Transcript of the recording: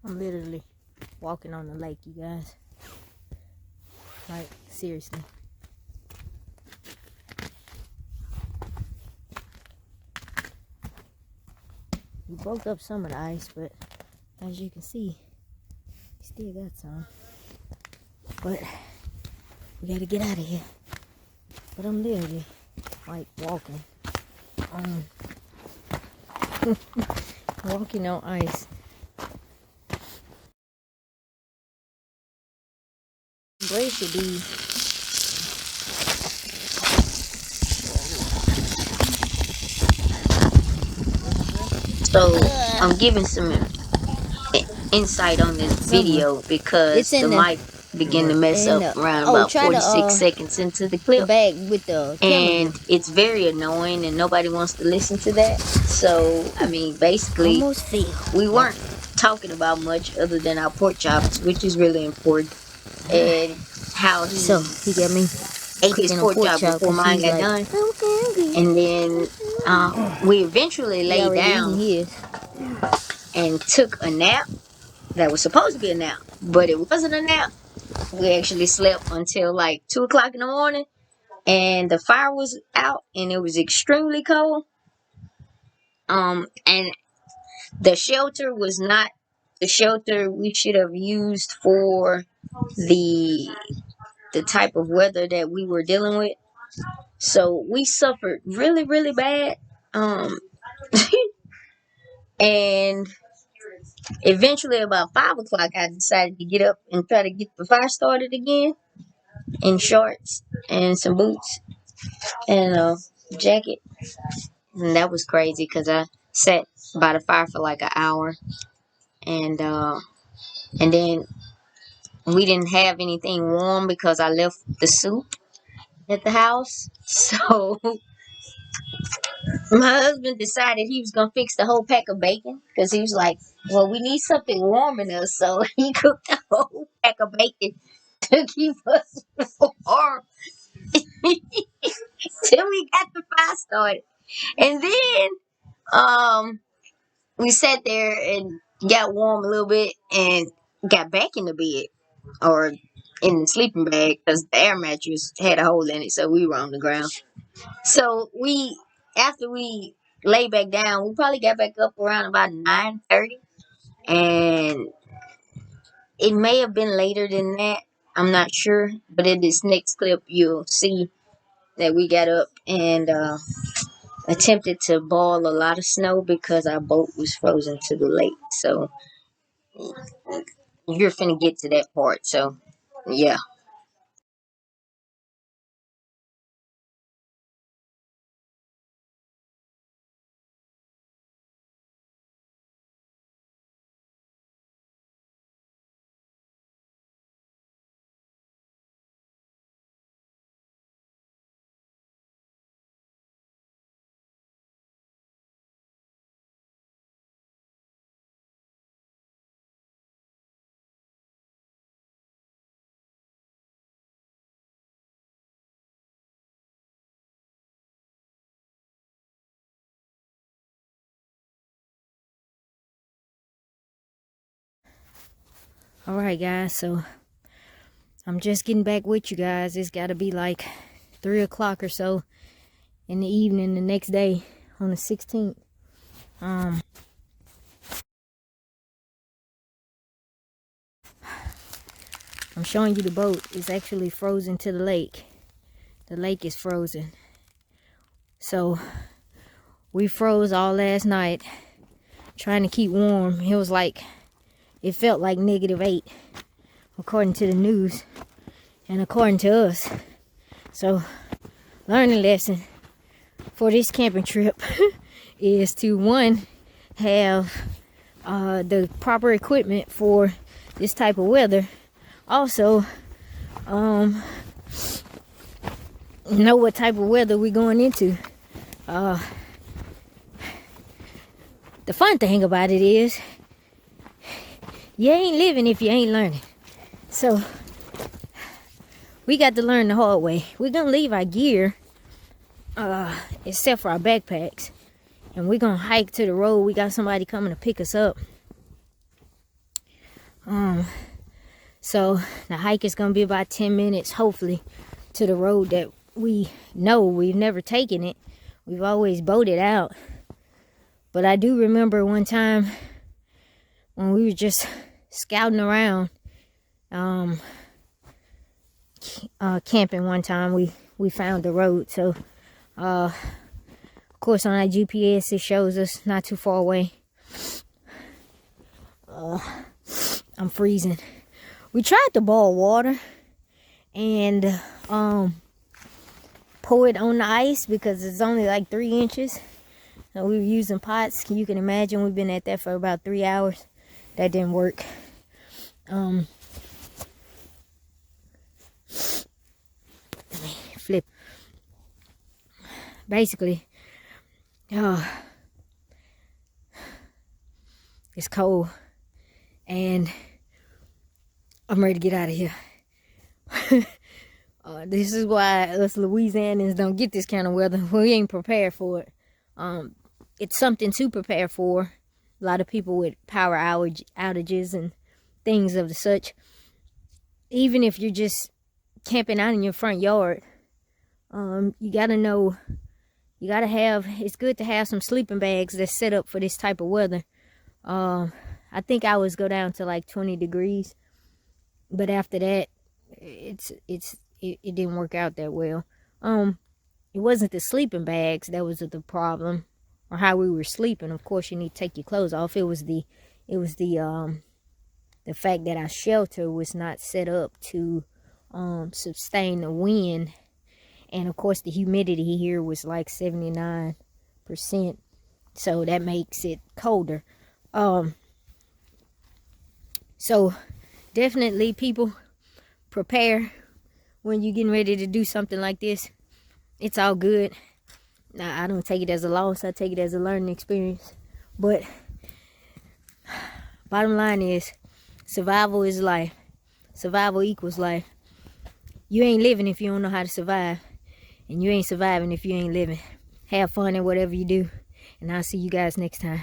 I'm literally walking on the lake, you guys. Like, seriously. We broke up some of the ice, but as you can see, we still got some. But we gotta get out of here. But I'm literally like walking on walking on ice. Brace should be So I'm giving some insight on this video because the mic began to mess up around about 46 seconds into the clip, bag with the and it's very annoying and nobody wants to listen to that. So I mean, basically we weren't talking about much other than our pork chops, which is really important, and how he got me ate his pork chop before mine got done. And then we eventually laid down and took a nap. That was supposed to be a nap, but it wasn't a nap. We actually slept until like 2 o'clock in the morning, and the fire was out, and it was extremely cold. And the shelter was not the shelter we should have used for the type of weather that we were dealing with. So we suffered really, really bad. And eventually, about 5 o'clock, I decided to get up and try to get the fire started again in shorts and some boots and a jacket. And that was crazy because I sat by the fire for like an hour, and then we didn't have anything warm because I left the soup at the house. So my husband decided he was gonna fix the whole pack of bacon because he was like, "Well, we need something warming us," so he cooked the whole pack of bacon to keep us warm till we got the fire started. And then we sat there and got warm a little bit and got back in the bed or in the sleeping bag because the air mattress had a hole in it, so we were on the ground. So after we lay back down, we probably got back up around about 9:30, and it may have been later than that. I'm not sure, but in this next clip, you'll see that we got up and attempted to ball a lot of snow because our boat was frozen to the lake. So you're finna get to that part. So yeah. Alright guys, so I'm just getting back with you guys. It's got to be like 3 o'clock or so in the evening the next day on the 16th. I'm showing you the boat. It's actually frozen to the lake. The lake is frozen. So we froze all last night trying to keep warm. It felt like -8 according to the news and according to us. So learning lesson for this camping trip is to, one, have the proper equipment for this type of weather. Also, know what type of weather we're going into. The fun thing about it is you ain't living if you ain't learning. So we got to learn the hard way. We're gonna leave our gear except for our backpacks, and we're gonna hike to the road. We got somebody coming to pick us up. So the hike is gonna be about 10 minutes, hopefully, to the road that we know. We've never taken it. We've always boated out. But I do remember one time when we were just scouting around, camping one time, we found the road. So, of course, on our GPS, it shows us not too far away. I'm freezing. We tried to boil water and pour it on the ice because it's only like 3 inches. So we were using pots. You can imagine we've been at that for about 3 hours. That didn't work. Let me flip. Basically, it's cold and I'm ready to get out of here. This is why us Louisianans don't get this kind of weather. We ain't prepared for it. It's something to prepare for. A lot of people with power outages and things of the such. Even if you're just camping out in your front yard, you gotta know, it's good to have some sleeping bags that's set up for this type of weather. I think ours go down to like 20 degrees. But after that, it didn't work out that well. It wasn't the sleeping bags that was the problem, or how we were sleeping. Of course, you need to take your clothes off. It was the fact that our shelter was not set up to sustain the wind, and of course the humidity here was like 79%, so that makes it colder. So definitely, people, prepare when you're getting ready to do something like this. It's all good. Now, I don't take it as a loss. I take it as a learning experience. But bottom line is, survival is life. Survival equals life. You ain't living if you don't know how to survive. And you ain't surviving if you ain't living. Have fun in whatever you do. And I'll see you guys next time.